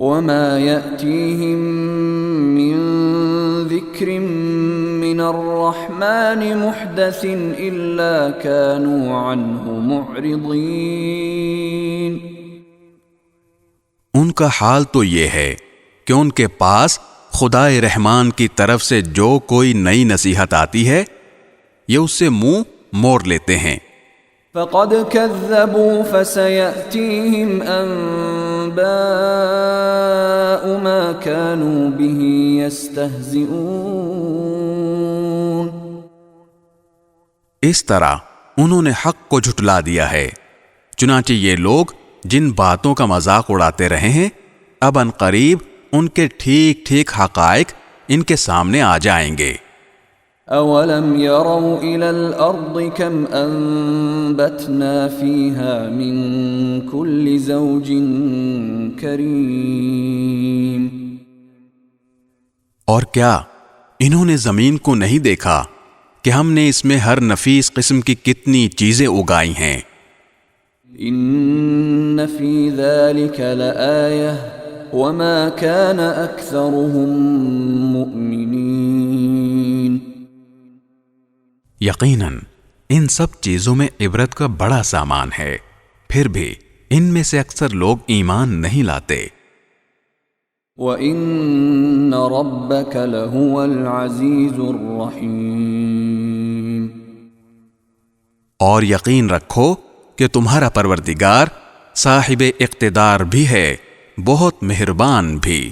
وما يأتيهم من ذكر من الرحمن محدث إلا كانوا عنه معرضين۔ ان کا حال تو یہ ہے کہ ان کے پاس خدائے رحمان کی طرف سے جو کوئی نئی نصیحت آتی ہے یہ اس سے منہ موڑ لیتے ہیں۔ فقد كذبوا فسيأتيهم أنباء ما كانوا به يستهزئون۔ اس طرح انہوں نے حق کو جھٹلا دیا ہے، چنانچہ یہ لوگ جن باتوں کا مذاق اڑاتے رہے ہیں اب ان قریب ان کے ٹھیک ٹھیک حقائق ان کے سامنے آ جائیں گے۔ اولم يروا الى الارض كم انبتنا فيها من كل زوج كريم۔ اور کیا انہوں نے زمین کو نہیں دیکھا کہ ہم نے اس میں ہر نفیس قسم کی کتنی چیزیں اگائی ہیں۔ ان في ذلك لآية وما كان اكثرهم مؤمنين۔ یقیناً ان سب چیزوں میں عبرت کا بڑا سامان ہے، پھر بھی ان میں سے اکثر لوگ ایمان نہیں لاتے۔ وَإِنَّ رَبَّكَ لَهُوَ الْعَزِيزُ الرَّحِيمُ۔ اور یقین رکھو کہ تمہارا پروردگار صاحب اقتدار بھی ہے، بہت مہربان بھی۔